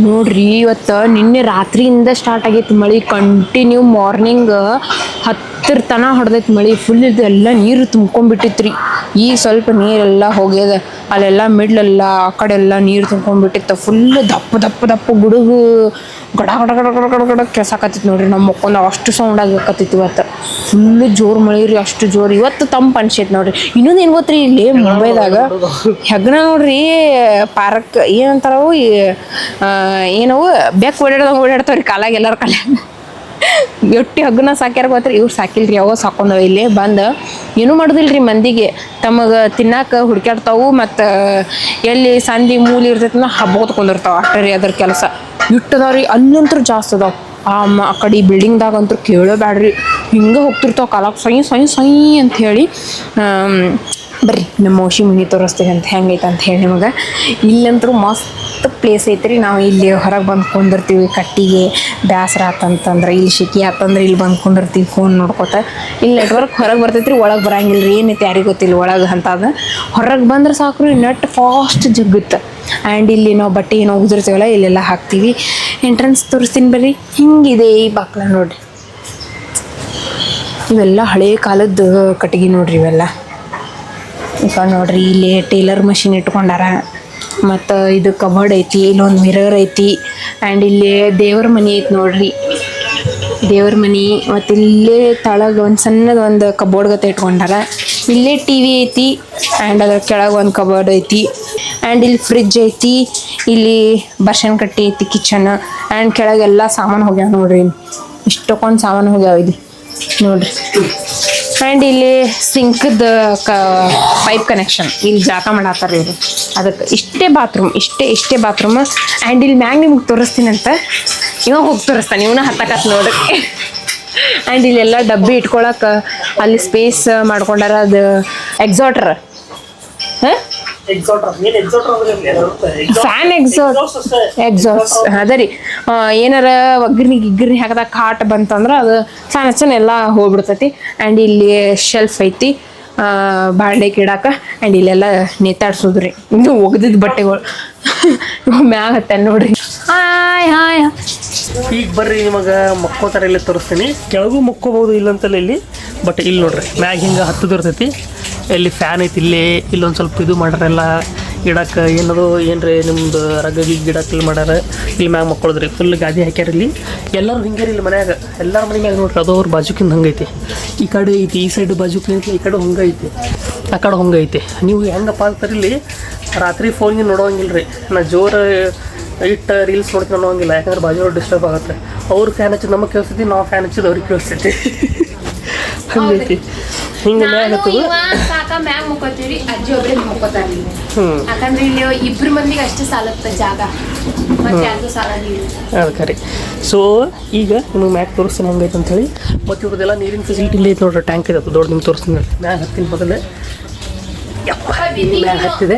ನೋಡ್ರಿ ಇವತ್ತು ನಿನ್ನೆ ರಾತ್ರಿಯಿಂದ ಸ್ಟಾರ್ಟ್ ಆಗೈತಿ ಮಳೆ ಕಂಟಿನ್ಯೂ ಮಾರ್ನಿಂಗ್ 10 ತನ ಹೊಡೆದೈತಿ ಮಳೆ ಫುಲ್ ಇದೆಲ್ಲ ನೀರು ತುಂಬ್ಕೊಂಡ್ಬಿಟ್ಟಿತ್ರಿ. ಈಗ ಸ್ವಲ್ಪ ನೀರೆಲ್ಲ ಹೋಗ್ಯದ, ಅಲ್ಲೆಲ್ಲ ಮಿಡ್ಲೆಲ್ಲ ಆ ಕಡೆ ಎಲ್ಲ ನೀರು ತುಂಬ್ಕೊಂಡ್ಬಿಟ್ಟಿತ್ತು. ಫುಲ್ ದಪ್ಪ ದಪ್ಪ ದಪ್ಪ ಗುಡುಗು ಗಡ ಗಡ ಗಡ ಗಡ ಗಡ ಗಡ ಕೆಸಾಕತ್ತಿತ್ತು ನೋಡ್ರಿ. ನಮ್ಮ ಮಕ್ಕೊಂದು ಅಷ್ಟು ಸೌಂಡ್ ಆಗಕತ್ತಿತ್ತು ಇವತ್ತು. ಫುಲ್ ಜೋರು ಮಳೆ ರೀ, ಅಷ್ಟು ಜೋರು. ಇವತ್ತು ತಂಪು ಅನ್ಸೈತಿ ನೋಡ್ರಿ. ಇನ್ನೊಂದು ಏನು ಗೊತ್ತ್ರಿ, ಇಲ್ಲಿ ಮುಂಬೈದಾಗ ಹೆಗ್ಗಣ ನೋಡ್ರಿ ಪಾರ್ಕ್ ಏನಂತಾರವು, ಏನವು ಬೆಕ್ಕು ಓಡಾಡ್ತಾವ್ರಿ ಕಾಲಾಗ, ಎಲ್ಲರ ಕಾಲಾಗ ಎಟ್ಟಿ ಹಗ್ಗನ ಸಾಕ್ಯಾರ ಗೊತ್ತ್ರಿ. ಇವ್ರು ಸಾಕಿಲ್ರಿ, ಅವ ಸಾಕೊಂಡವ ಇಲ್ಲಿ ಬಂದು. ಏನೂ ಮಾಡೋದಿಲ್ರಿ, ಮಂದಿಗೆ ತಮಗೆ ತಿನ್ನಾಕ ಹುಡ್ಕ್ಯಾಡ್ತಾವು. ಮತ್ತು ಎಲ್ಲಿ ಸಂದಿ ಮೂಲಿ ಇರ್ತೈತಿ ಹಬ್ಬೋತ್ ಕುಂದಿರ್ತಾವ ಅಷ್ಟೇ ರೀ ಅದ್ರ ಕೆಲಸ. ಇಟ್ಟದವ್ರಿ ಅಲ್ಲಂತೂ ಜಾಸ್ತಿ ಅದಾವ. ಆ ಕಡೆ ಬಿಲ್ಡಿಂಗ್ದಾಗ ಅಂತೂ ಕೇಳೋಬ್ಯಾಡ್ರಿ, ಹಿಂಗೆ ಹೋಗ್ತಿರ್ತಾವ ಕಾಲಾಗ ಸೈ ಸೈ ಸೈ ಅಂತ ಹೇಳಿ. ಬರ್ರಿ ನಮ್ಮ ಮೌಸಿ ಮನೆ ತೋರಿಸ್ತೀವಿ ಅಂತ ಹೆಂಗೈತೆ ಅಂತ ಹೇಳಿ ನಿಮಗೆ. ಇಲ್ಲಂತೂ ಮಸ್ತ್ ಪ್ಲೇಸ್ ಐತ್ರಿ. ನಾವು ಇಲ್ಲಿ ಹೊರಗೆ ಬಂದು ಕುಂದಿರ್ತೀವಿ, ಕಟ್ಟಿಗೆ ಬೇಸರ ಆತಂತಂದ್ರೆ, ಇಲ್ಲಿ ಶಿಕಿ ಆತಂದ್ರೆ ಇಲ್ಲಿ ಬಂದು ಕುಂದಿರ್ತೀವಿ ಫೋನ್ ನೋಡ್ಕೊತ. ಇಲ್ಲಿ ನೆಟ್ವರ್ಕ್ ಹೊರಗೆ ಬರ್ತೈತ್ರಿ, ಒಳಗೆ ಬರಂಗಿಲ್ಲ ರೀ. ಏನೈತೆ ಯಾರಿಗೆ ಗೊತ್ತಿಲ್ಲ ಒಳಗೆ ಅಂತದ. ಹೊರಗೆ ಬಂದ್ರೆ ಸಾಕು ರೀ, ನೆಟ್ ಫಾಸ್ಟ್ ಜಗ್ಗುತ್ತೆ. ಆ್ಯಂಡ್ ಇಲ್ಲಿ ನಾವು ಬಟ್ಟೆ ಏನೋ ಉದುರ್ತೀವಲ್ಲ ಇಲ್ಲೆಲ್ಲ ಹಾಕ್ತೀವಿ. ಎಂಟ್ರೆನ್ಸ್ ತೋರಿಸ್ತೀನಿ ಬರ್ರಿ. ಹಿಂಗಿದೆ ಈ ಬಾಕ್ಲ ನೋಡ್ರಿ. ಇವೆಲ್ಲ ಹಳೇ ಕಾಲದ ಕಟ್ಟಿಗೆ ನೋಡ್ರಿ ಇವೆಲ್ಲ. ಈಗ ನೋಡ್ರಿ ಇಲ್ಲಿ ಟೇಲರ್ ಮಷಿನ್ ಇಟ್ಕೊಂಡಾರ. ಮತ್ತು ಇದು ಕಬೋರ್ಡ್ ಐತಿ, ಇಲ್ಲೊಂದು ಮಿರರ್ ಐತಿ. ಆ್ಯಂಡ್ ಇಲ್ಲಿ ದೇವ್ರ ಮನೆ ಐತಿ ನೋಡ್ರಿ, ದೇವ್ರ ಮನೆ. ಮತ್ತು ಇಲ್ಲೇ ತಳಗ ಒಂದು ಸಣ್ಣದ ಒಂದು ಕಬೋರ್ಡ್ ಗತೆ ಇಟ್ಕೊಂಡಾರ. ಇಲ್ಲೇ ಟಿ ವಿ ಐತಿ. ಆ್ಯಂಡ್ ಅದ್ರ ಕೆಳಗೆ ಒಂದು ಕಬೋರ್ಡ್ ಐತಿ. ಆ್ಯಂಡ್ ಇಲ್ಲಿ ಫ್ರಿಜ್ ಐತಿ. ಇಲ್ಲಿ ಬರ್ಶನ್ ಕಟ್ಟಿ ಐತಿ ಕಿಚನ್. ಆ್ಯಂಡ್ ಕೆಳಗೆಲ್ಲ ಸಾಮಾನು ಹೋಗ್ಯಾವ ನೋಡ್ರಿ. ಇಷ್ಟಕ್ಕೊಂದು ಸಾಮಾನು ಹೋಗ್ಯಾವ ಇಲ್ಲಿ ನೋಡ್ರಿ. ಆ್ಯಂಡ್ ಇಲ್ಲಿ ಸಿಂಕ್ದ ಪೈಪ್ ಕನೆಕ್ಷನ್, ಇಲ್ಲಿ ಜಾಕ ಮಾಡತ್ತಾರ ಇವರು. ಅದಕ್ಕೆ ಇಷ್ಟೇ ಬಾತ್ರೂಮ್, ಇಷ್ಟೇ ಬಾತ್ರೂಮ್. ಆ್ಯಂಡ್ ಇಲ್ಲಿ ಮ್ಯಾಗ ನಿಮ್ಗೆ ತೋರಿಸ್ತೀನಂತ ಇವಾಗ ಹೋಗಿ ತೋರಿಸ್ತಾನೆ, ಇವನ ಹತ್ತಕತ್ ನೋಡಕ್ಕೆ. ಆ್ಯಂಡ್ ಇಲ್ಲೆಲ್ಲ ಡಬ್ಬಿ ಇಟ್ಕೊಳಕ್ಕೆ ಅಲ್ಲಿ ಸ್ಪೇಸ್ ಮಾಡ್ಕೊಂಡಾರ. ಅದು ಎಕ್ಸಾಟ್ರ್, ಹಾಂ ಫ್ಯಾನ್ ಎಕ್ಸಾಸ್ಟ್ ಅದ ರೀ. ಏನಾರ ಗಿಗ್ರಿ ಹಾಕದಾಗ ಕಾಟ್ ಬಂತಂದ್ರೆ ಅದು ಫ್ಯಾನ್ ಹಚ್ಚನ ಎಲ್ಲ ಹೋಗ್ಬಿಡ್ತೈತಿ. ಆ್ಯಂಡ್ ಇಲ್ಲಿ ಶೆಲ್ಫ್ ಐತಿ ಬಾಂಡೆ ಇಡಾಕ. ಆ್ಯಂಡ್ ಇಲ್ಲೆಲ್ಲ ನೇತಾಡ್ಸೋದ್ರಿ, ಇನ್ನು ಒಗ್ದಿದ್ದು ಬಟ್ಟೆಗಳು ಮ್ಯಾಗ ಹತ್ತ ನೋಡ್ರಿ. Hi hi. ಈಗ ಬರ್ರಿ ನಿಮಗೆ ಮಕ್ಕೋತಾರ ಇಲ್ಲಿ ತೋರಿಸ್ತೀನಿ. ಕೆಳಗೂ ಮಕ್ಕೋಬೋದು ಇಲ್ಲಂತಲ್ಲ ಇಲ್ಲಿ. ಬಟ್ ಇಲ್ಲಿ ನೋಡ್ರಿ ಮ್ಯಾಗ ಹಿಂಗೆ ಹತ್ತದಿರ್ತೈತಿ. ಇಲ್ಲಿ ಫ್ಯಾನ್ ಐತಿ. ಇಲ್ಲೊಂದು ಸ್ವಲ್ಪ ಇದು ಮಾಡ್ಯಾರೆಲ್ಲ ಗಿಡಕ್ಕೆ ಏನದು ಏನ್ರಿ ನಿಮ್ದು ರಗ್ಗಿ ಗಿಡಕ್ಕೆ ಮಾಡ್ಯಾರ. ಇಲ್ಲಿ ಮ್ಯಾಗ ಮಕ್ಕೊಳದ್ರಿ ಫುಲ್ ಗಾದಿ ಹಾಕ್ಯಾರ. ಇಲ್ಲಿ ಎಲ್ಲರೂ ಹಿಂಗೆ ಇಲ್ಲಿ ಮನ್ಯಾಗ ಎಲ್ಲರ ಮನೆ ಮ್ಯಾಗ ನೋಡ್ರಿ. ಅದು ಅವ್ರ ಬಾಜುಕಿಂದ ಹಂಗೈತಿ. ಈ ಕಡೆ ಐತಿ, ಈ ಸೈಡ್ ಬಾಜುಕಿನ ಐತಿ, ಈ ಕಡೆ ಹಂಗೈತಿ, ಆ ಕಡೆ ಹಂಗೈತಿ. ನೀವು ಹೆಂಗಪ್ಪ ಅಂತಾರೆ ಇಲ್ಲಿ ರಾತ್ರಿ ಫೋನ್ಗೆ ನೋಡೋಂಗಿಲ್ಲ ರೀ. ನಾ ಜೋರು ಇಟ್ಟು ರೀಲ್ಸ್ ನೋಡ್ತೀನಿ ಅನ್ನೋಂಗಿಲ್ಲ, ಯಾಕಂದ್ರೆ ಬಾಜು ಡಿಸ್ಟರ್ಬ್ ಆಗುತ್ತೆ. ಅವ್ರು ಫ್ಯಾನ್ ಹಚ್ಚಿದ್ ನಮಗೆ ಕೇಳಿಸ್ತೈತಿ, ನಾವು ಫ್ಯಾನ್ ಹಚ್ಚಿದ್ ಅವ್ರಿಗೆ ಕೇಳಿಸ್ತೈತಿ. ಹಂಗೈತಿ. ಹಿಂಗೆ ಮ್ಯಾಗ ಮ್ಯಾಗ ಮುಕ್ಕೋತೀವಿ, ಅಜ್ಜಿ ಒಬ್ರಿಗೆ ಮುಕ್ಕೋತಾರ. ಯಾಕಂದ್ರೆ ಇಲ್ಲಿ ಇಬ್ರು ಮಂದಿಗೆ ಅಷ್ಟೇ ಸಾಲತ್ತ ಜಾಗ, ಮತ್ತೆ ಯಾರಿಗೂ ಸಾಲಿಲ್ಲ. ಅದಕ್ಕೆ ರೀ. ಸೊ ಈಗ ನಿಮಗೆ ಮ್ಯಾಗ ತೋರಿಸ್ತೀನಿ ಹಂಗೈತೆ ಅಂಥೇಳಿ. ಮತ್ತು ಇವ್ರದ್ದೆಲ್ಲ ನೀರಿನ ಫೆಸಿಲಿಟಿ ಇಲ್ಲಿ ಐತೆ ನೋಡ್ರಿ. ಟ್ಯಾಂಕ್ ಇದೆ ದೊಡ್ಡ, ನಿಮ್ಗೆ ತೋರಿಸ್ತೀನಿ. ಮ್ಯಾಗ ಹತ್ತೀನಿ ಮೊದಲೇ. ಮ್ಯಾಗ ಹತ್ತಿದೆ.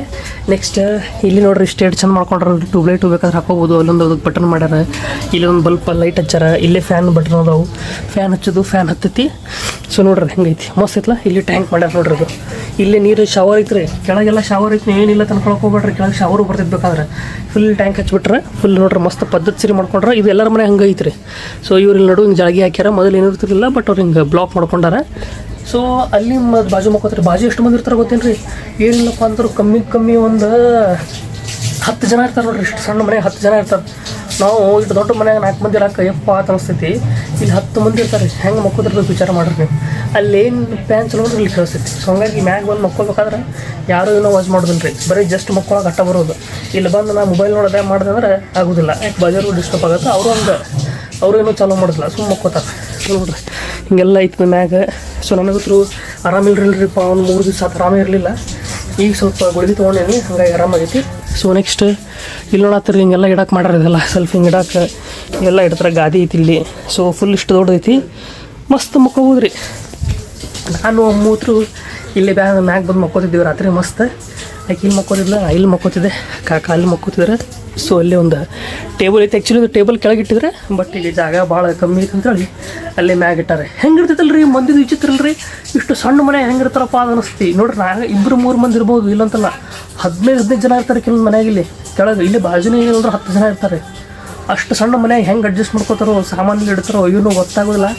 ನೆಕ್ಸ್ಟ್ ಇಲ್ಲಿ ನೋಡ್ರಿ ಸ್ಟೇಟ್ ಚಂದ ಮಾಡ್ಕೊಂಡ್ರೆ ಟ್ಯೂಬ್ಲೈಟ್ ಬೇಕಾದ್ರೆ ಹಾಕೋಬೋದು. ಅಲ್ಲೊಂದು ಅದಕ್ಕೆ ಬಟನ್ ಮಾಡ್ಯಾರ. ಇಲ್ಲಿ ಒಂದು ಬಲ್ಪ್ ಲೈಟ್ ಹಚ್ಚಾರ. ಇಲ್ಲೇ ಫ್ಯಾನ್ ಬಟನ್ ಅದಾವು. ಫ್ಯಾನ್ ಹಚ್ಚೋದು, ಫ್ಯಾನ್ ಹತ್ತೈತಿ. ಸೊ ನೋಡ್ರಿ ಹೆಂಗೈತಿ, ಮಸ್ತ್ ಐತ್ಲ. ಇಲ್ಲಿ ಟ್ಯಾಂಕ್ ಮಾಡ್ಯಾರ ನೋಡ್ರಿ. ಅದು ಇಲ್ಲೇ ನೀರು ಶವರ್ ಐತ್ರಿ. ಕೆಳಗೆಲ್ಲ ಶವರ್ ಐತಿ, ಏನಿಲ್ಲ ತನ್ಕೊಳಕ್ಕೆ ಹೋಗ್ಬೇಡ್ರಿ. ಕೆಳಗೆ ಶವರು ಬರ್ತೈತೆ ಬೇಕಾದ್ರೆ. ಫುಲ್ ಟ್ಯಾಂಕ್ ಹಚ್ಬಿಟ್ರೆ ಫುಲ್ ನೋಡ್ರಿ ಮಸ್ತ್ ಪದ್ಧತಿ ಸರಿ ಮಾಡ್ಕೊಂಡ್ರೆ. ಇದು ಎಲ್ಲರ ಮನೆ ಹಂಗೆ ಐತ್ರಿ. ಸೊ ಇವ್ರು ಇಲ್ಲಿ ನಡು ಹಿಂಗೆ ಜಾಗಿ ಹಾಕ್ಯಾರ. ಮೊದಲು ಏನಿರ್ತಿರಲಿಲ್ಲ, ಬಟ್ ಅವ್ರು ಹಿಂಗೆ ಬ್ಲಾಕ್ ಮಾಡ್ಕೊಂಡಾರ. ಸೊ ಅಲ್ಲಿ ಬಾಜು ಮಕ್ಕೋತಾರೆ. ಬಾಜು ಎಷ್ಟು ಮಂದಿ ಇರ್ತಾರೆ ಗೊತ್ತೇನು ರೀ? ಏನಿಲ್ಲಪ್ಪ ಅಂದ್ರೆ ಕಮ್ಮಿ ಒಂದು 10 ಜನ ಇರ್ತಾರೆ ನೋಡ್ರಿ. ಇಷ್ಟು ಸಣ್ಣ ಮನೆಗೆ 10 ಜನ ಇರ್ತಾರೆ. ನಾವು ಇಷ್ಟು ದೊಡ್ಡ ಮನ್ಯಾಗ 4 ಮಂದಿ ಇರಾಕ ಯಪ್ಪ ಅಂತ ಅನಿಸ್ತೈತಿ. ಇಲ್ಲಿ 10 ಮಂದಿ ಇರ್ತಾರೆ. ಹೆಂಗೆ ಮಕ್ಕೋತಿರ್ಬೇಕು ವಿಚಾರ ಮಾಡ್ರಿ ನೀವು. ಅಲ್ಲೇನು ಪ್ಯಾನ್ ಚಲೋ ಇಲ್ಲಿ ಕೇಳಿಸ್ತೈತಿ. ಸೊ ಹಂಗಾಗಿ ಮ್ಯಾಗ ಬಂದು ಮಕ್ಕೋಬೇಕಾದ್ರೆ ಯಾರೂ ಏನೋ ವಾಚ್ ಮಾಡೋದಿಲ್ಲ ರೀ. ಬರೀ ಜಸ್ಟ್ ಮಕ್ಕೊಳಗೆ ಅಟ್ಟ ಬರೋದು. ಇಲ್ಲಿ ಬಂದು ನಾ ಮೊಬೈಲ್ ನೋಡೋದೇ ಮಾಡಿದೆ ಅಂದ್ರೆ ಆಗೋದಿಲ್ಲ. ಯಾಕೆ ಬಾಜಾರು ಡಿಸ್ಟರ್ಬ್ ಆಗುತ್ತೆ. ಅವರು ಹಂಗೆ ಅವರು ಏನೂ ಚಾಲೂ ಮಾಡೋದಿಲ್ಲ, ಸುಮ್ಮನೆ ಮಕ್ಕೋತಾರೆ ನೋಡ್ರಿ. ಹಿಂಗೆಲ್ಲ ಐತೆ ಮ್ಯಾಗ. ಸೊ ನನಗಂತೂ ಆರಾಮಿಲ್ರಿಲ್ರಿಪ್ಪ. ಒಂದು 3 ದಿವಸ ಆರಾಮೇ ಇರಲಿಲ್ಲ. ಈಗ ಸ್ವಲ್ಪ ಗುಳಿಗೆ ತೊಗೊಂಡೇನಿ, ಹಂಗಾಗಿ ಆರಾಮಾಗೈತಿ. ಸೊ ನೆಕ್ಸ್ಟ್ ಇಲ್ಲಿ ನೋಡತ್ತೀರಿ ಹಿಂಗೆಲ್ಲ ಇಡಕ್ಕೆ ಮಾಡ್ಯಾರ. ಇದೆಲ್ಲ ಸ್ವಲ್ಪ ಹಿಂಗೆ ಇಡಕ್ಕೆ ಎಲ್ಲ ಇಡ್ತಾರೆ. ಗಾದಿ ಐತಿ ಇಲ್ಲಿ. ಸೊ ಫುಲ್ ಇಷ್ಟು ದೊಡ್ಡದೈತಿ. ಮಸ್ತ್ ಮಕ್ಕೋಬೋದ್ರಿ. ನಾನು ಮೂತ್ರು ಇಲ್ಲಿ ಮ್ಯಾಗ ಬಂದು ಮಕ್ಕೋತಿದ್ದೀವಿ ರಾತ್ರಿ ಮಸ್ತ್. ಆಕೆ ಇಲ್ಲಿ ಮಕ್ಕೋತಿದ್ಲ, ಇಲ್ಲಿ ಮಕ್ಕೋತಿದ್ದೆ, ಕಾಲು ಮಕ್ಕೋತಿದ್ರೆ. ಸೊ ಅಲ್ಲೇ ಒಂದು ಟೇಬಲ್ ಐತೆ. ಆ್ಯಕ್ಚುಲಿ ಟೇಬಲ್ ಕೆಳಗಿಟ್ಟಿದ್ರೆ ಬಟ್ ಈಗ ಜಾಗ ಭಾಳ ಕಮ್ಮಿ ಐತೆ ಅಂತೇಳಿ ಅಲ್ಲೇ ಮ್ಯಾಗ ಇಟ್ಟಾರೆ. ಹೆಂಗಿರ್ತೈತಲ್ರಿ ಮಂದಿದು ವಿಚಿತ್ರ ಅಲ್ರಿ, ಇಷ್ಟು ಸಣ್ಣ ಮನೆ ಹೆಂಗಿರ್ತಾರಪ್ಪ ಅದು ಅನಿಸ್ತಿ ನೋಡ್ರಿ. ಇಬ್ಬರು 3 ಮಂದಿ ಇರ್ಬೋದು, ಇಲ್ಲಂತಲ್ಲ 15 ಜನ ಇರ್ತಾರೆ ಕೆಲವೊಂದು ಮನೆಯಾಗ. ಇಲ್ಲಿ ಕೆಳಗೆ ಇಲ್ಲಿ ಬಾಜುನೇ ಏನಂದ್ರೆ 10 ಜನ ಇರ್ತಾರೆ. ಅಷ್ಟು ಸಣ್ಣ ಮನೆಯಾಗ ಹೆಂಗೆ ಅಡ್ಜಸ್ಟ್ ಮಾಡ್ಕೋತಾರೋ, ಸಾಮಾನು ಇಡ್ತಾರೋ ಏನೂ ಗೊತ್ತಾಗೋದಿಲ್ಲ.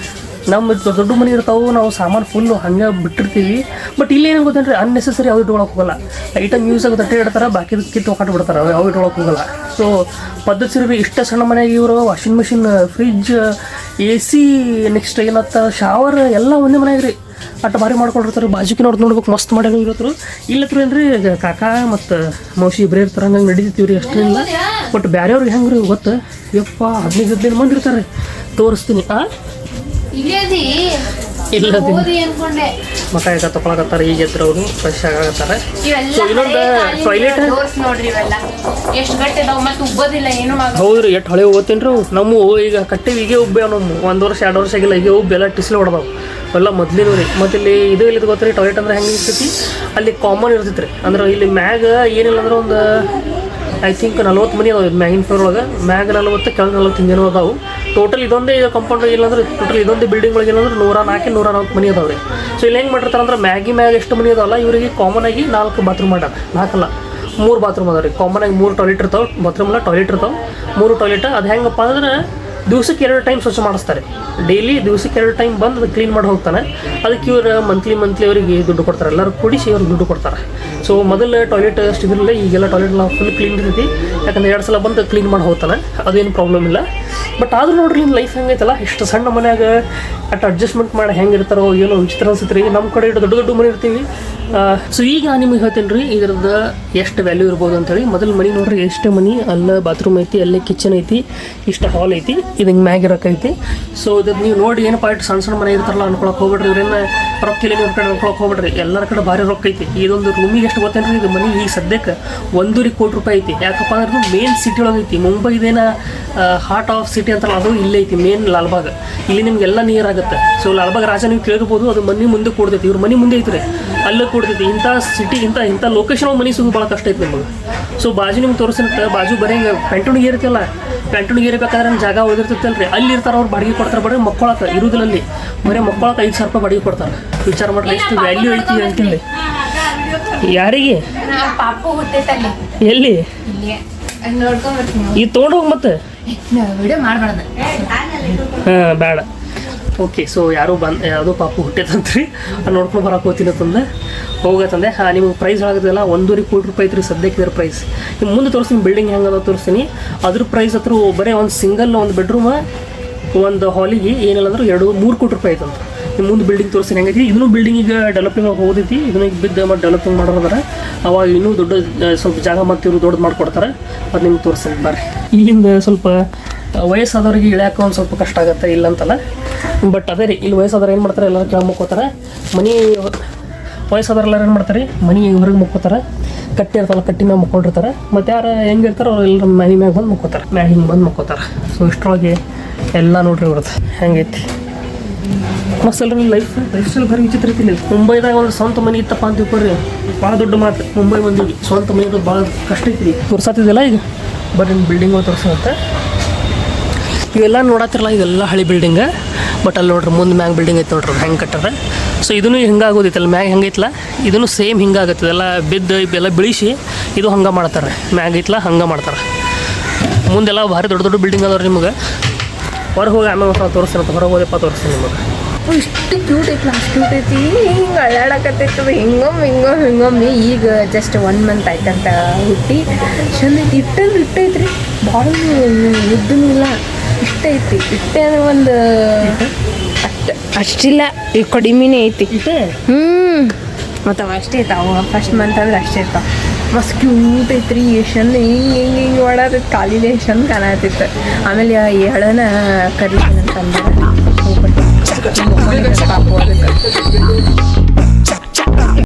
ನಮ್ಮ ದೊಡ್ಡ ಮನೆ ಇರ್ತಾವೆ, ನಾವು ಸಾಮಾನು ಫುಲ್ಲು ಹಂಗೆ ಬಿಟ್ಟಿರ್ತೀವಿ. ಬಟ್ ಇಲ್ಲಿ ಏನು ಗೊತ್ತೇನ್ರಿ, ಅನ್ನೆಸೆಸರಿ ಯಾವ್ದು ಇಟ್ಕೊಳಕ್ಕೆ ಹೋಗಲ್ಲ. ಐಟಮ್ ಯೂಸ್ ಆಗಿ ತಟ್ಟೆ ಇಡ್ತಾರೆ, ಬಾಕಿ ಕಿತ್ತು ಒಕ್ಕಾಟ್ ಬಿಡ್ತಾರೆ, ಯಾವ ಇಟ್ಕೊಳಕ್ಕೆ ಹೋಗಲ್ಲ. ಸೊ ಪದ್ಧತಿ ರೀ ಇಷ್ಟ ಸಣ್ಣ ಮನೆಯಾಗ ಇವರು washing machine, fridge, AC, next ಏನತ್ತ ಶವರ್ ಎಲ್ಲ ಒಂದೇ ಮನೆಯಾಗ ರೀ ಅಷ್ಟು ಭಾರಿ ಮಾಡ್ಕೊಂಡಿರ್ತಾರೆ. ಬಾಜುಕಿನವ್ರು ನೋಡ್ಬೇಕು ಮಸ್ತ್ ಮಾಡ್ಯಾರ ಇರತ್ರು. ಇಲ್ಲತ್ರ ಏನ್ರಿ ಕಾಕಾ ಮತ್ತು ಮೌಸಿ ಇಬ್ಬರೇ ಇರ್ತಾರೆ, ಹಂಗೆ ನಡೀತೀವಿ ರೀ, ಅಷ್ಟೇನಿಲ್ಲ. ಬಟ್ ಬೇರೆಯವ್ರಿಗೆ ಹೆಂಗೆ ರೀ ಗೊತ್ತು, ಯಪ್ಪ 15 ಮಂದಿ ಇರ್ತಾರೆ. ತೋರಿಸ್ತೀನಿ. ಇಲ್ಲ ಮಕ ಯಾಕೆ ತೊಗೊಳಕತ್ತಾರೆ, ಈಗ ಎದ್ರು ಅವರು ಫ್ರೆಶ್ ಆಗತ್ತಾರೆ. ಸೊ ಇನ್ನೊಂದು ಟಾಯ್ಲೆಟ್ ಹೌದ್ರಿ, ಎಷ್ಟು ಹಳೆ ಓದ್ತೇನ್ರಿ ನಮ್ಮ ಈಗ ಕಟ್ಟಿವಿ. ಈಗ ಉಬ್ಬೆ ನಮ್ಮ 1 ವರ್ಷ 2 ವರ್ಷ ಆಗಿಲ್ಲ, ಈಗ ಉಬ್ಬೆ ಎಲ್ಲ ಟಿಸ್ಲು ಹೊಡೆದವು ಎಲ್ಲ ಮೊದಲಿನೂ ರೀ. ಮತ್ತು ಇಲ್ಲಿ ಇದು ಇಲ್ಲಿದು ಗೊತ್ತ್ರಿ, ಟಾಯ್ಲೆಟ್ ಅಂದ್ರೆ ಹೆಂಗೆ ಇರ್ತೈತಿ, ಅಲ್ಲಿ ಕಾಮನ್ ಇರ್ತೈತಿ ರೀ. ಅಂದ್ರೆ ಇಲ್ಲಿ ಮ್ಯಾಗ ಏನಿಲ್ಲ ಅಂದ್ರೆ ಒಂದು ಐ ಥಿಂಕ್ 40 ಮನೆ ಅದಾವೆ ಮ್ಯಾಗಿನ ಫ್ಲೋರ್ ಒಳಗೆ. ಮ್ಯಾಗ 40 ಕೆಳಗೆ 40 ಜನ ಅದಾವೆ ಟೋಟಲ್. ಇದೊಂದೇ ಕಂಪೌಂಡ್ ಇಲ್ಲಾಂದ್ರೆ ಟೋಟಲ್ ಇದೊಂದೇ ಬಿಲ್ಡಿಂಗ್ ಒಳಗೆ ಏನಂದ್ರೆ 104 ಮನೆ ಅದಾವೆ ರೀ. ಸೊ ಇಲ್ಲಿ ಹೆಂಗೆ ಮಾಡಿರ್ತಾರೆ ಅಂದ್ರೆ ಮ್ಯಾಗ ಎಷ್ಟು ಮನೆ ಅದಾವಲ್ಲ ಇವರಿಗೆ ಕಾಮನ್ ಆಗಿ 4 ಬಾತ್ರೂಮ್ ಮಾಡ್ಯಾರ. 4 ಅಲ್ಲ 3 ಬಾತ್ರೂಮ್ ಅದಾವೆ ರೀ. ಕಾಮನ್ ಆಗಿ 3 ಟಾಯ್ಲೆಟ್ ಇರ್ತಾವೆ, ಬಾತ್ರೂಮ್ ಎಲ್ಲ ಟಾಯ್ಲೆಟ್ ಇರ್ತಾವೆ, 3 ಟಾಯ್ಲೆಟ್. ಅದು ಹೆಂಗಪ್ಪ ಅಂದ್ರೆ ದಿವ್ಸಕ್ಕೆ 2 ಟೈಮ್ ಸ್ವಚ್ಛ ಮಾಡಿಸ್ತಾರೆ. ಡೈಲಿ ದಿವ್ಸಕ್ಕೆ 2 ಟೈಮ್ ಬಂದು ಅದು ಕ್ಲೀನ್ ಮಾಡಿ ಹೋಗ್ತಾನೆ. ಅದಕ್ಕೆ ಇವ್ರು ಮಂತ್ಲಿ ಅವರಿಗೆ ದುಡ್ಡು ಕೊಡ್ತಾರೆ, ಎಲ್ಲರೂ ಕೂಡಿಸಿ ಅವ್ರಿಗೆ ದುಡ್ಡು ಕೊಡ್ತಾರೆ. ಸೊ ಮೊದಲು ಟಾಯ್ಲೆಟ್ ಅಷ್ಟು ಇದಿರಲಿಲ್ಲ, ಈಗೆಲ್ಲ ಟಾಯ್ಲೆಟ್ ಎಲ್ಲ ಫುಲ್ ಕ್ಲೀನ್ ಇರ್ತೈತಿ. ಯಾಕಂದ್ರೆ 2 ಸಲ ಬಂದು ಕ್ಲೀನ್ ಮಾಡಿ ಹೋಗ್ತಾನೆ, ಅದೇನು ಪ್ರಾಬ್ಲಮ್ ಇಲ್ಲ. ಬಟ್ ಆದ್ರೂ ನೋಡ್ರಿ ನಿಮ್ಮ ಲೈಫ್ ಹೆಂಗೈತಲ್ಲ, ಇಷ್ಟು ಸಣ್ಣ ಮನ್ಯಾಗ ಅಷ್ಟು ಅಡ್ಜಸ್ಟ್ಮೆಂಟ್ ಮಾಡಿ ಹೆಂಗಿರ್ತಾರೋ ಏನೋ ವಿಚಿತ್ರ ಅನ್ಸುತ್ತೆ ರೀ. ನಮ್ಮ ಕಡೆ ಇಟ್ಟು ದೊಡ್ಡ ಮನೆ ಇರ್ತೀವಿ. ಸೊ ಈಗ ನಿಮಗೆ ಹೇಳ್ತೇನೆ ರೀ ಇದ್ರದ್ದು ಎಷ್ಟು ವ್ಯಾಲ್ಯೂ ಇರ್ಬೋದು ಅಂತೇಳಿ. ಮೊದಲು ಮನೆ ನೋಡ್ರಿ, ಎಷ್ಟೇ ಮನೆ, ಅಲ್ಲೇ ಬಾತ್ರೂಮ್ ಐತಿ, ಅಲ್ಲೇ ಕಿಚನ್ ಐತಿ, ಇಷ್ಟು ಹಾಲ್ ಐತಿ, ಇದು ಹಿಂಗೆ ಮ್ಯಾಗ ಇರೋಕೈತಿ. ಸೊ ಇದು ನೀವು ನೋಡಿ ಏನಪ್ಪ ಇಟ್ಟು ಸಣ್ಣ ಮನೆ ಇರ್ತಾರಲ್ಲ ಅನ್ಕೊಳಕ್ಕೆ ಹೋಗ್ಬಿಡ್ರಿ. ಇವ್ರೇನು ರೊಕ್ಕ ಇಲ್ಲ ಕಡೆ ಅನ್ಕೊಳಕ್ಕೆ ಹೋಗ್ಬಿಡ್ರಿ. ಎಲ್ಲರ ಕಡೆ ಭಾರಿ ರೊಕ್ಕ ಐತಿ. ಇದೊಂದು ರೂಮಿಗೆ ಎಷ್ಟು ಗೊತ್ತೇನ್ರಿ, ಇದು ಮನೆ ಈಗ ಸದ್ಯಕ್ಕೆ 1.5 ಕೋಟಿ ರೂಪಾಯಿ ಐತಿ. ಯಾಕಪ್ಪ ಅಂದ್ರೆ ಮೇನ್ ಸಿಟಿ ಒಳಗೆ ಐತಿ. ಮುಂಬೈದೇನ ಹಾರ್ಟ್ ಆಫ್ ಸಿಟಿ ಅಂತಲ್ಲ, ಅದು ಇಲ್ಲೇ ಐತಿ ಮೇನ್ ಲಾಲ್ಬಾಗ್. ಇಲ್ಲಿ ನಿಮಗೆಲ್ಲ ನೀರಾಗುತ್ತೆ. ಸೊ ಲಾಲ್ಬಾಗ್ ರಾಜ ನೀವು ಕೇಳಿರ್ಬೋದು, ಅದು ಮನೆ ಮುಂದೆ ಕೊಡ್ತೈತಿ. ಇವ್ರ ಮನೆ ಮುಂದೆ ಐತ್ರಿ, ಅಲ್ಲೇ ಕೊಡ್ತೈತಿ. ಇಂಥ ಸಿಟಿ ಇಂಥ ಲೊಕೇಶನ್ ಮನೆ ಸಿಗೋದು ಭಾಳ ಕಷ್ಟ ಐತಿ ನಿಮಗೆ. ಸೊ ಬಾಜು ನಿಮ್ಗೆ ತೋರಿಸಿರುತ್ತೆ, ಬಾಜು ಬರೀ ಪೆಂಟುಣಿಗೆ ಇರುತ್ತಲ್ಲ, ಪೆಂಟುಣಿಗೆ ಇರಬೇಕಾದ್ರೆ ಜಾಗ ಉಳಿದಿರ್ತೈತಲ್ರಿ, ಅಲ್ಲಿ ಇರ್ತಾರೆ ಅವ್ರು ಬಾಡಿಗೆ ಕೊಡ್ತಾರೆ. ಬರೀ ಮಕ್ಕಳಕ್ಕೆ ಇರುವುದಿಲ್ಲ, ಅಲ್ಲಿ ಬರೀ ಮಕ್ಕಳಕ್ಕೆ 5,000 ರೂಪಾಯಿ ಬಾಡಿಗೆ ಕೊಡ್ತಾರೆ. ವಿಚಾರ ಮಾಡ್ರಿ ಎಷ್ಟು ವ್ಯಾಲ್ಯೂ ಐತಿ ಅಂತೇಳಿ. ಯಾರಿಗೆ ಎಲ್ಲಿ ಈಗ ತೊಗೊಂಡೋಗಿ ಮತ್ತೆ ಹಾಂ ಬೇಡ. ಓಕೆ. ಸೊ ಯಾವುದೋ ಪಾಪು ಹುಟ್ಟೈತಂತ್ರಿ, ನೋಡ್ಕೊಂಡು ಬರಕ್ಕೆ ಹೋಗ್ತೀನಿ ಅಂತಂದೆ ಹೋಗತ್ತಂದೆ. ನಿಮ್ಗೆ ಪ್ರೈಸ್ ಆಗೋದಿಲ್ಲ 1.5 ಕೋಟಿ ರೂಪಾಯಿ ಐತ್ರಿ ಸದ್ಯಕ್ಕೆ ಇದರ ಪ್ರೈಸ್. ನಿಮ್ಮ ಮುಂದೆ ತೋರಿಸ್ತೀನಿ, ಬಿಲ್ಡಿಂಗ್ ಹೆಂಗೆ ಅದ ತೋರಿಸ್ತೀನಿ. ಅದ್ರ ಪ್ರೈಸ್ ಹತ್ರ ಬರೀ ಒಂದು ಸಿಂಗಲ್ ಒಂದು ಬೆಡ್ರೂಮ್ ಒಂದು ಹಾಲಿಗೆ ಏನಿಲ್ಲ ಅಂದ್ರೆ 2-3 ಕೋಟಿ ರೂಪಾಯಿ ಐತಂತ. ನಿಮ್ಮ ಮುಂದೆ ಬಿಲ್ಡಿಂಗ್ ತೋರಿಸ್ತೀನಿ ಹೆಂಗೈತಿ. ಇದನ್ನು ಬಿಲ್ಡಿಂಗ್ ಈಗ ಡೆವಲಪಿಂಗ್ ಹೋಗೈತಿ. ಇದನ್ನ ಈಗ ಬಿದ್ದು ಮತ್ತು ಡೆವಲಪಿಂಗ್ ಮಾಡೋದಾರೆ. ಅವಾಗ ಇನ್ನೂ ದೊಡ್ಡ ಸ್ವಲ್ಪ ಜಾಗ ಮತ್ತು ಇವರು ದೊಡ್ಡದು ಮಾಡಿಕೊಡ್ತಾರೆ. ಅದು ನಿಮ್ಗೆ ತೋರಿಸ್ತೀನಿ ಬರ್ರಿ. ಇಲ್ಲಿಂದ ಸ್ವಲ್ಪ ವಯಸ್ಸಾದವ್ರಿಗೆ ಇಳ್ಯಾಕ ಒಂದು ಸ್ವಲ್ಪ ಕಷ್ಟ ಆಗುತ್ತೆ, ಇಲ್ಲಂತಲ್ಲ. ಬಟ್ ಅದೇ ರೀ, ಇಲ್ಲಿ ವಯಸ್ಸಾದವ್ರು ಏನು ಮಾಡ್ತಾರೆ, ಎಲ್ಲರೂ ಕೆಳಗೆ ಮುಕ್ಕೋತಾರೆ. ಮನೆ ವಯಸ್ಸಾದವ್ರೆಲ್ಲರೂ ಏನು ಮಾಡ್ತಾರೆ, ಮನೆ ಹೊರಗೆ ಮುಕ್ಕೋತಾರೆ. ಕಟ್ಟಿ ಇರ್ತಲ್ಲ, ಕಟ್ಟಿ ಮ್ಯಾಗ ಮುಕ್ಕೊಂಡಿರ್ತಾರೆ. ಮತ್ತು ಯಾರು ಹೆಂಗಿರ್ತಾರೋ ಅವ್ರು ಎಲ್ಲರೂ ಮನೆ ಮ್ಯಾಗ ಬಂದು ಮುಕ್ಕೋತಾರೆ, ಮ್ಯಾಗ ಹಿಂಗೆ ಬಂದು ಮುಕ್ಕೋತಾರೆ. ಸೊ ಇಷ್ಟರೊಳಗೆ ಎಲ್ಲ ನೋಡ್ರಿ ಇವ್ರದ್ದು ಹೆಂಗೈತಿ. ಮಸ್ತ್ ಅಲ್ರಿ ಲೈಫ್ ಸ್ಟೈಲ್ ಭಾರಿ ವಿಚಿತ್ರ ಐತಿ. ಮುಂಬೈದಾಗ ಒಂದು ಸ್ವಂತ ಮನೆ ಇತ್ತಪ್ಪ ಅಂತ ತಿಳ್ಕೊಡ್ರಿ, ಭಾಳ ದೊಡ್ಡ ಮಾತು. ಮುಂಬೈ ಮಂದಿಗೆ ಸ್ವಂತ ಮನೆ ಇರೋದು ಭಾಳ ಕಷ್ಟ ಐತಿ. ತೋರ್ಸತ್ತಿದ್ದಿಲ್ಲ ಈಗ ಬರೀ ಬಿಲ್ಡಿಂಗ್ ತೋರಿಸುತ್ತೆ. ಇವೆಲ್ಲ ನೋಡತ್ತಿರಲ್ಲ, ಇದೆಲ್ಲ ಹಳಿ ಬಿಲ್ಡಿಂಗ್. ಬಟ್ ಅಲ್ಲಿ ನೋಡ್ರಿ ಮುಂದೆ ಮ್ಯಾಗ ಬಿಲ್ಡಿಂಗ್ ಐತೆ ನೋಡ್ರಿ ಹೆಂಗೆ ಕಟ್ಟಾರೆ. ಸೊ ಇದನ್ನು ಹಿಂಗೆ ಆಗೋದೈತಲ್ಲ, ಮ್ಯಾಗ ಹೆಂಗೈತಲ್ಲ ಇದನ್ನು ಸೇಮ್ ಹಿಂಗೆ ಆಗುತ್ತೆ. ಇದೆಲ್ಲ ಬಿದ್ದು ಇವೆಲ್ಲ ಬೆಳೆಸಿ ಇದು ಹಂಗೆ ಮಾಡ್ತಾರೆ. ಮ್ಯಾಗ ಐತಲ್ಲ ಹಂಗೆ ಮಾಡ್ತಾರೆ. ಮುಂದೆಲ್ಲ ಭಾರಿ ದೊಡ್ಡ ಬಿಲ್ಡಿಂಗ್ ಅದಾವ್ರಿ. ನಿಮಗೆ ಹೊರಗೆ ಹೋಗಿ ಆಮೇಲೆ ತೋರಿಸ್ತೀನಿ ಅಂತ, ಹೊರಗೆ ಹೋದಪ್ಪ ತೋರಿಸ್ತೀನಿ ನಿಮಗೆ. ಇಷ್ಟು ಕ್ಯೂಟ್ ಐತಿ, ಅಷ್ಟು ಕ್ಯೂಟ್ ಐತಿ. ಹಿಂಗೆ ಅಳ್ಳಾಡಕತ್ತೈತದ ಹಿಂಗೊಮ್ಮೆ. ಈಗ ಜಸ್ಟ್ 1 ಮಂತ್ ಆಯ್ತಂತ ಹುಟ್ಟಿ ಚಂದ ಐತಿ. ಇಟ್ಟೈತ್ರಿ, ಭಾಳ ಉದ್ದನೂ ಇಲ್ಲ, ಇಷ್ಟ ಐತಿ. ಇಟ್ಟೆ ಅಂದ್ರೆ ಒಂದು ಅಷ್ಟಿಲ್ಲ, ಈಗ ಕಡಿಮೆನೇ ಐತಿ. ಮತ್ತು ಅವು ಅಷ್ಟೇ ಐತಾವ. ಫಸ್ಟ್ ಮಂತ್ ಅಂದ್ರೆ ಅಷ್ಟೇ ಇರ್ತಾವ. ಮಸ್ತ್ ಕ್ಯೂಟ್ ಐತ್ರಿ. ಎಷ್ಟು ಚಂದ ಹಿಂಗೆ ಓಡಾಡೈತೆ, ಕಾಲಿಲೆ ಎಷ್ಟು ಚಂದ ಕಾಣತಿತ್ತು. ಆಮೇಲೆ ಹೇಳೋಣ ಕರೀತೀನಿ ಅಂತಂದ್ರೆ ಹೋಗ್ಬಿಟ್ಟು ಪಾಪು ಅದಕ್ಕೆ